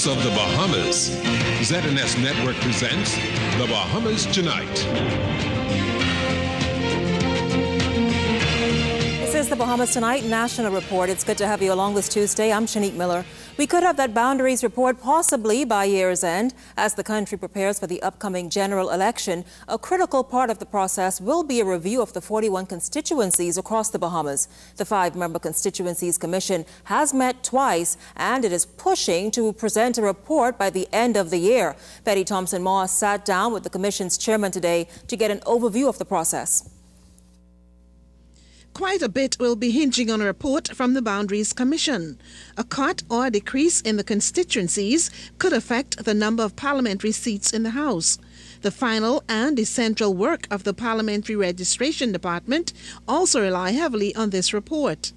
Citizens of the Bahamas. ZNS Network presents The Bahamas Tonight. This is The Bahamas Tonight National Report. It's good to have you along this Tuesday. I'm Shenique Miller. We could have that Boundaries report possibly by year's end. As the country prepares for the upcoming general election, a critical part of the process will be a review of the 41 constituencies across the Bahamas. The 5-member Constituencies Commission has met twice, and it is pushing to present a report by the end of the year. Betty Thompson-Moss sat down with the Commission's chairman today to get an overview of the process. Quite a bit will be hinging on a report from the Boundaries Commission. A cut or a decrease in the constituencies could affect the number of parliamentary seats in the House. The final and essential work of the Parliamentary Registration Department also rely heavily on this report.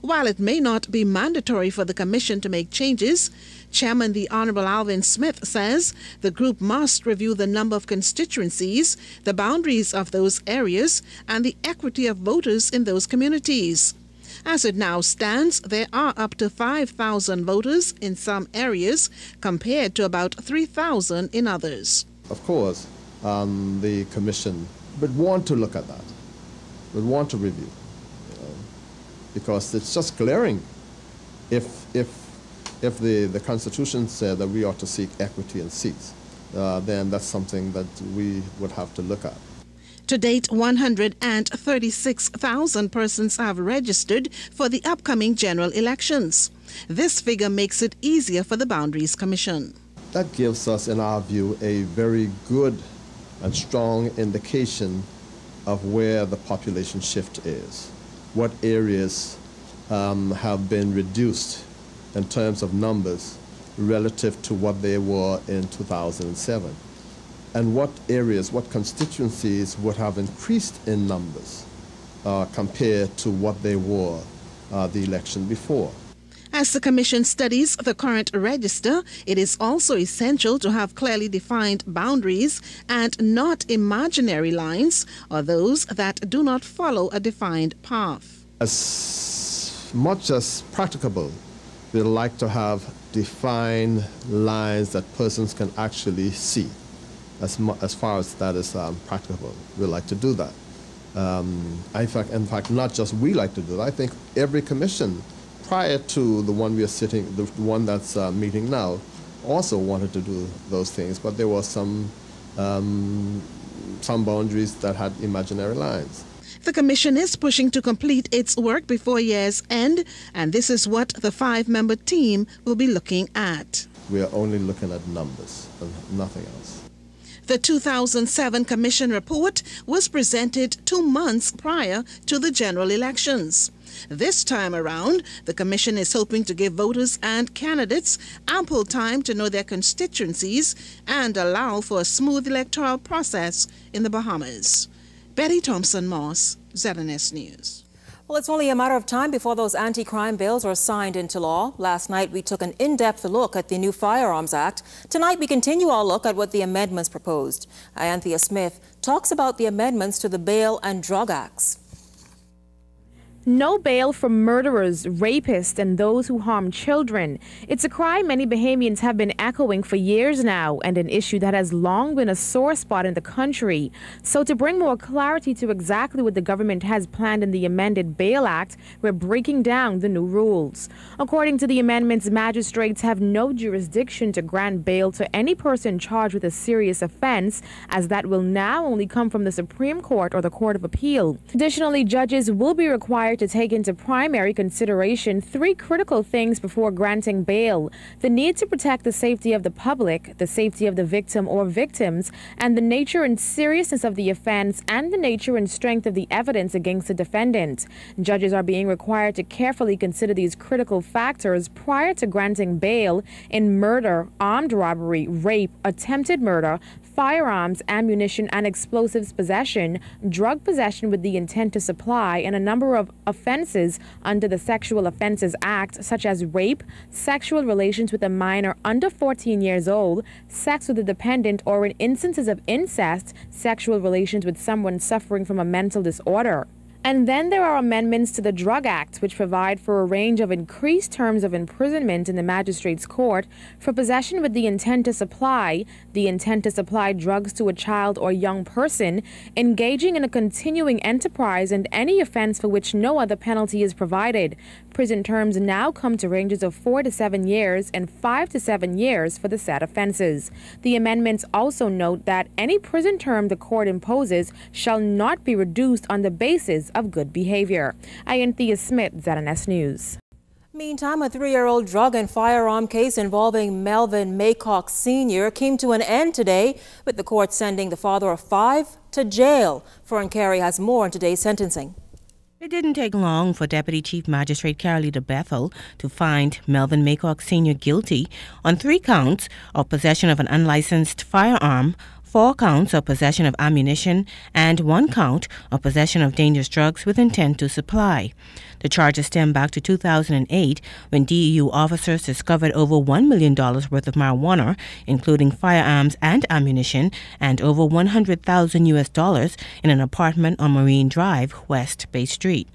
While it may not be mandatory for the Commission to make changes, Chairman the Honourable Alvin says the group must review the number of constituencies, the boundaries of those areas, and the equity of voters in those communities. As it now stands, there are up to 5,000 voters in some areas compared to about 3,000 in others. Of course, the Commission would want to look at that, would want to review, because it's just glaring. If the Constitution said that we ought to seek equity in seats, then that's something that we would have to look at. To date, 136,000 persons have registered for the upcoming general elections. This figure makes it easier for the Boundaries Commission. That gives us, in our view, a very good and strong indication of where the population shift is. What areas have been reduced in terms of numbers relative to what they were in 2007, and what areas, what constituencies would have increased in numbers compared to what they were the election before. As the Commission studies the current register, it is also essential to have clearly defined boundaries and not imaginary lines or those that do not follow a defined path. As much as practicable, we'd like to have defined lines that persons can actually see. As far as that is practicable, we'd like to do that. In fact, not just we like to do that. I think every commission, prior to the one we are sitting, the one that's meeting now, also wanted to do those things, but there were some boundaries that had imaginary lines. The Commission is pushing to complete its work before year's end, and this is what the 5-member team will be looking at. We are only looking at numbers and nothing else. The 2007 Commission report was presented 2 months prior to the general elections. This time around, the Commission is hoping to give voters and candidates ample time to know their constituencies and allow for a smooth electoral process in the Bahamas. Betty Thompson-Moss, ZNS News. Well, it's only a matter of time before those anti-crime bills are signed into law. Last night, we took an in-depth look at the new Firearms Act. Tonight, we continue our look at what the amendments proposed. Anthea Smith talks about the amendments to the Bail and Drug Acts. No bail for murderers, rapists, and those who harm children. It's a cry many Bahamians have been echoing for years now, and an issue that has long been a sore spot in the country. So to bring more clarity to exactly what the government has planned in the amended Bail Act, we're breaking down the new rules. According to the amendments, magistrates have no jurisdiction to grant bail to any person charged with a serious offense, as that will now only come from the Supreme Court or the Court of Appeal. Additionally, judges will be required to take into primary consideration 3 critical things before granting bail: the need to protect the safety of the public, the safety of the victim or victims, and the nature and seriousness of the offense and the nature and strength of the evidence against the defendant. Judges are being required to carefully consider these critical factors prior to granting bail in murder, armed robbery, rape, attempted murder, firearms, ammunition and explosives possession, drug possession with the intent to supply, and a number of offenses under the Sexual Offenses Act, such as rape, sexual relations with a minor under 14 years old, sex with a dependent, or in instances of incest, sexual relations with someone suffering from a mental disorder. And then there are amendments to the Drug Act, which provide for a range of increased terms of imprisonment in the magistrate's court for possession with the intent to supply drugs to a child or young person, engaging in a continuing enterprise, and any offense for which no other penalty is provided. Prison terms now come to ranges of 4 to 7 years and 5 to 7 years for the said offenses. The amendments also note that any prison term the court imposes shall not be reduced on the basis of good behavior. Thea Smith, ZNS News. Meantime, a 3-year-old drug and firearm case involving Melvin Maycock Sr. came to an end today, with the court sending the father of 5 to jail. Fern Carey has more on today's sentencing. It didn't take long for Deputy Chief Magistrate Carey Bethel to find Melvin Maycock Sr. guilty on 3 counts of possession of an unlicensed firearm, 4 counts of possession of ammunition, and 1 count of possession of dangerous drugs with intent to supply. The charges stem back to 2008 when DEU officers discovered over $1 million worth of marijuana, including firearms and ammunition, and over $100,000 in an apartment on Marine Drive, West Bay Street.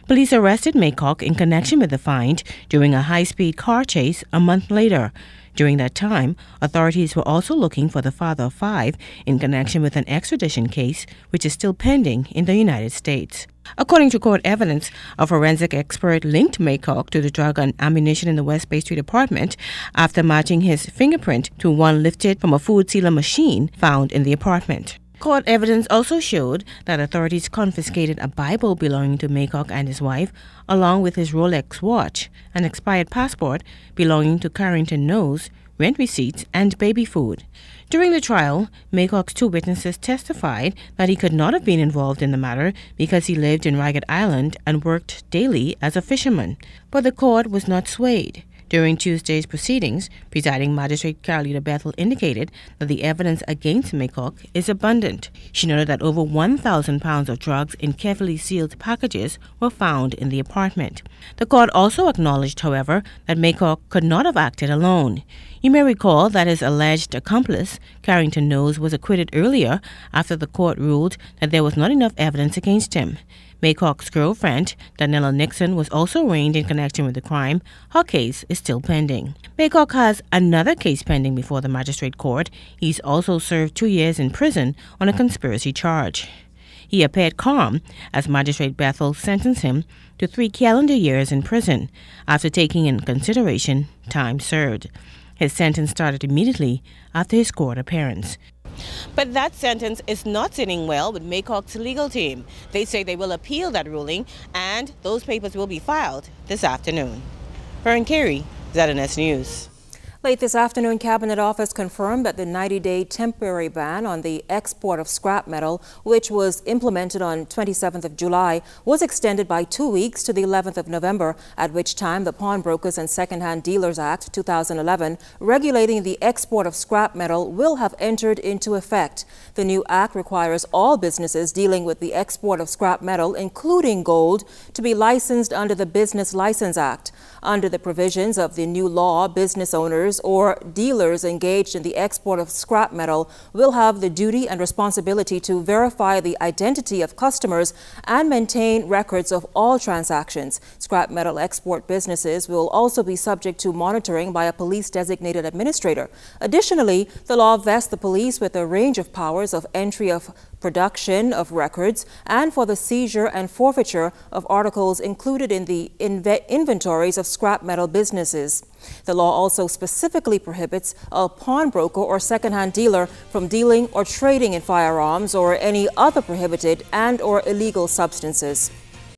Police arrested Maycock in connection with the find during a high-speed car chase a month later. During that time, authorities were also looking for the father of 5 in connection with an extradition case, which is still pending in the United States. According to court evidence, a forensic expert linked Maycock to the drug and ammunition in the West Bay Street apartment after matching his fingerprint to one lifted from a food sealer machine found in the apartment. Court evidence also showed that authorities confiscated a Bible belonging to Maycock and his wife, along with his Rolex watch, an expired passport belonging to Carrington Knowles, rent receipts, and baby food. During the trial, Maycock's 2 witnesses testified that he could not have been involved in the matter because he lived in Ragged Island and worked daily as a fisherman. But the court was not swayed. During Tuesday's proceedings, presiding Magistrate Carey Bethel indicated that the evidence against Maycock is abundant. She noted that over 1,000 pounds of drugs in carefully sealed packages were found in the apartment. The court also acknowledged, however, that Maycock could not have acted alone. You may recall that his alleged accomplice, Carrington Knowles, was acquitted earlier after the court ruled that there was not enough evidence against him. Maycock's girlfriend, Danella Nixon, was also arraigned in connection with the crime. Her case is still pending. Maycock has another case pending before the magistrate court. He's also served 2 years in prison on a conspiracy charge. He appeared calm as Magistrate Bethel sentenced him to 3 calendar years in prison after taking in consideration time served. His sentence started immediately after his court appearance. But that sentence is not sitting well with Maycock's legal team. They say they will appeal that ruling, and those papers will be filed this afternoon. Fern Carey, ZNS News. Late this afternoon, Cabinet Office confirmed that the 90-day temporary ban on the export of scrap metal, which was implemented on 27th of July, was extended by 2 weeks to the 11th of November, at which time the Pawnbrokers and Second-Hand Dealers Act 2011, regulating the export of scrap metal, will have entered into effect. The new act requires all businesses dealing with the export of scrap metal, including gold, to be licensed under the Business License Act. Under the provisions of the new law, business owners or dealers engaged in the export of scrap metal will have the duty and responsibility to verify the identity of customers and maintain records of all transactions. Scrap metal export businesses will also be subject to monitoring by a police-designated administrator. Additionally, the law vests the police with a range of powers of entry of production of records and for the seizure and forfeiture of articles included in the inventories of scrap metal businesses. The law also specifically prohibits a pawnbroker or second-hand dealer from dealing or trading in firearms or any other prohibited and/or illegal substances.